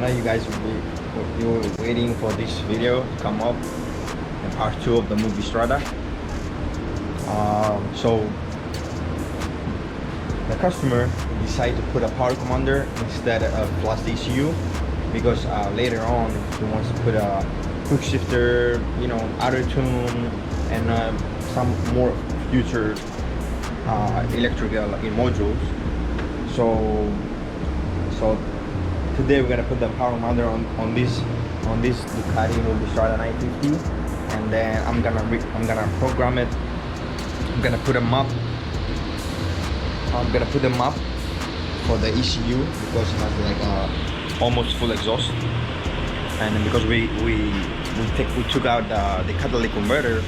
know you guys you were waiting for this video to come up in part 2 of the Multistrada. So the customer decided to put a power commander instead of plus the ECU because later on he wants to put a quick shifter, you know, auto tune, and some more future electrical modules. So today we're gonna put the power commander on this Ducati Multistrada 950, and then I'm gonna program it. I'm gonna put them up for the ECU because it has like almost full exhaust, and because we took out the catalytic converter,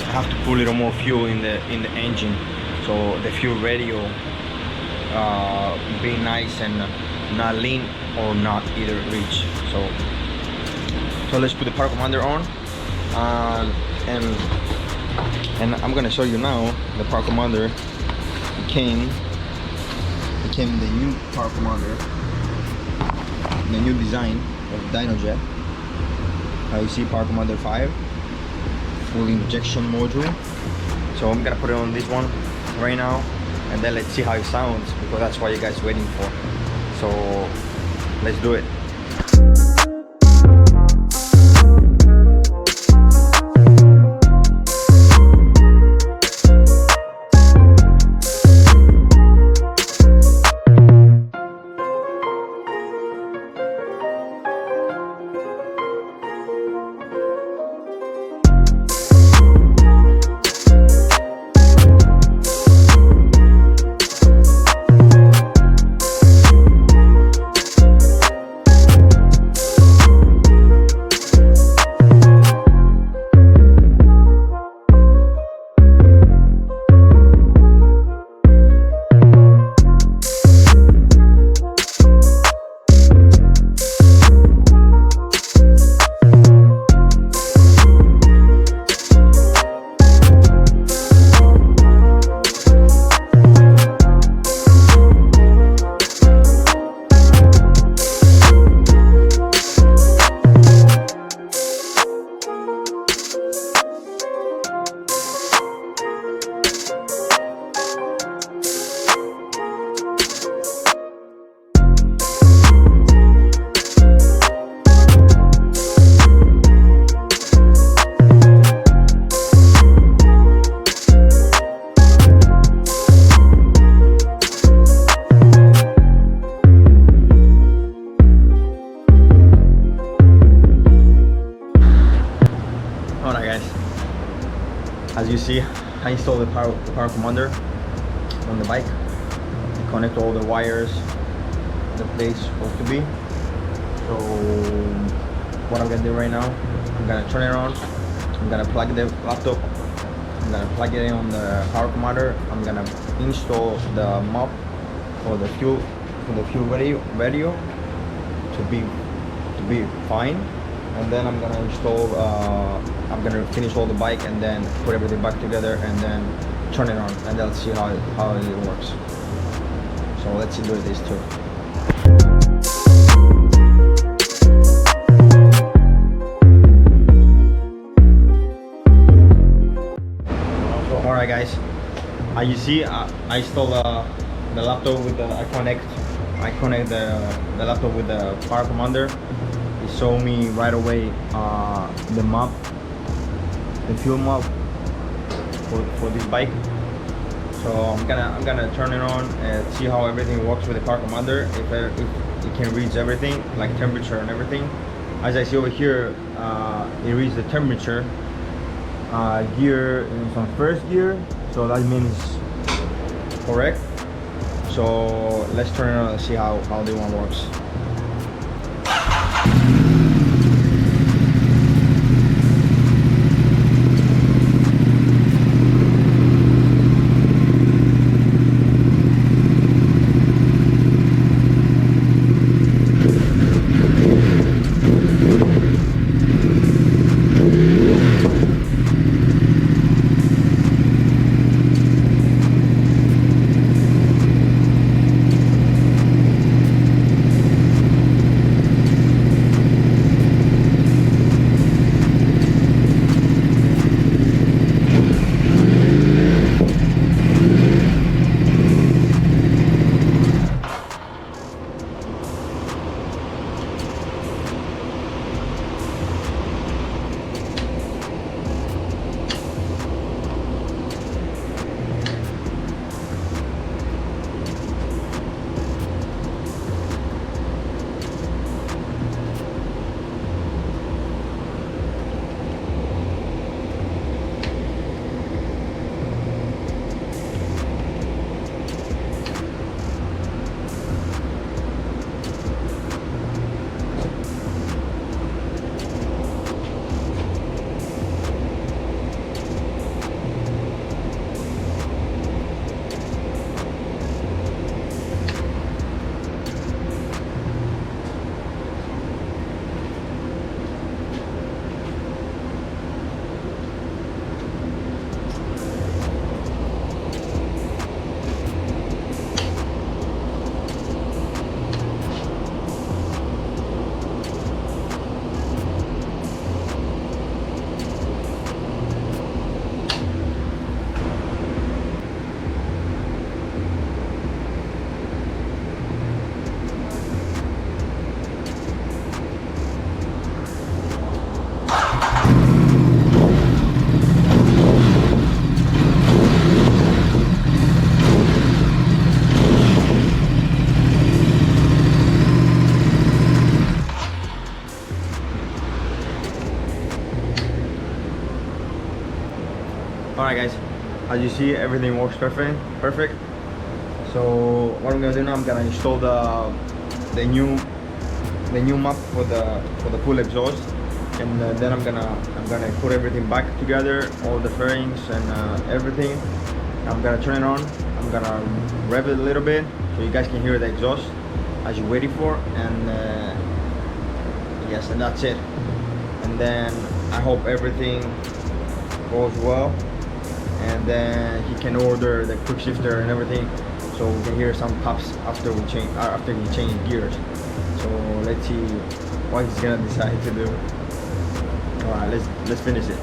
I have to put a little more fuel in the engine, so the fuel radio be nice and not lean or not either reach. So let's put the power commander on, and I'm gonna show you now the power commander. It came the new power commander, the new design of dynojet. You see power commander 5 full injection module. So I'm gonna put it on this one right now, and then let's see how it sounds, because that's what you guys are waiting for. So let's do it. As you see, I installed the power commander on the bike. I connect all the wires the place supposed to be. So what I'm gonna do right now, I'm gonna turn it on. I'm gonna plug the laptop. I'm gonna plug it in on the power commander. I'm gonna install the map or the fuel radio to be fine. And then I'm gonna install, I'm gonna finish all the bike and then put everything back together and then turn it on, and let's see how it works. So let's do this too. Alright guys, as you see, I installed the laptop with the, I connect the laptop with the power commander. It showed me right away the map, the fuel map for this bike. So I'm gonna turn it on and see how everything works with the power commander. If it can read everything, like temperature and everything. As I see over here, it reads the temperature, gear in first gear, so that means correct. So let's turn it on and see how the one works. Alright guys, as you see, everything works perfect. So what I'm gonna do now, I'm gonna install the new map for the full exhaust, and then I'm gonna put everything back together, all the fairings and everything. I'm gonna turn it on. I'm gonna rev it a little bit so you guys can hear the exhaust as you're waiting for, and yes, and that's it. And then I hope everything goes well, and then he can order the quick shifter and everything, so we can hear some pops after he changes gears. So let's see what he's gonna decide to do. All right, let's finish it.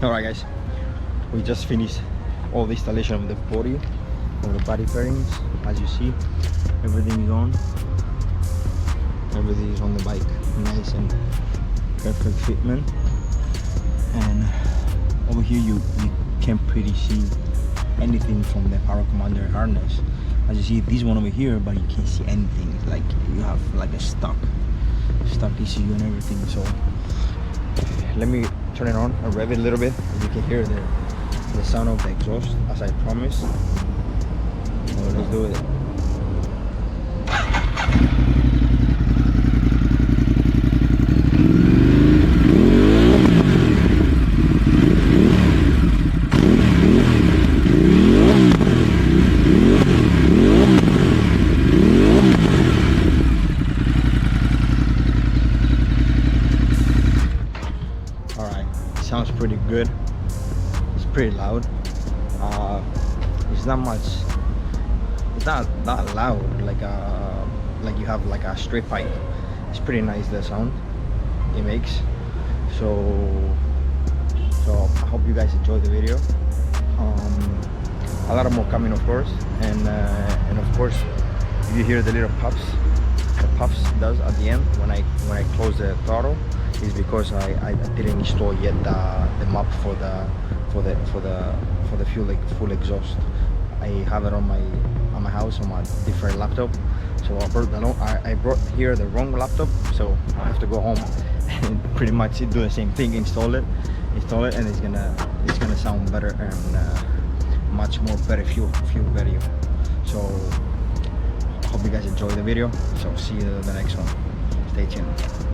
Alright guys, we just finished all the installation of the body fairings. As you see, everything is on. Everything is on the bike, nice and perfect fitment. And over here you can't pretty see anything from the power commander harness. As you see, this one over here, but you can't see anything. Like you have like a stuck ECU and everything. So let me turn it on and rev it a little bit. You can hear the sound of the exhaust as I promised. So let's do it. Sounds pretty good. It's pretty loud. It's not much. It's not that loud like you have like a straight pipe. It's pretty nice, the sound it makes. So I hope you guys enjoy the video. A lot more coming, of course, and of course, if you hear the little puffs does at the end when I close the throttle, is because I didn't install yet the map for the full exhaust. I have it on my house on my different laptop. So I brought here the wrong laptop, so I have to go home and pretty much do the same thing, install it, and it's gonna sound better and much more better fuel video. So hope you guys enjoy the video. So see you in the next one. Stay tuned.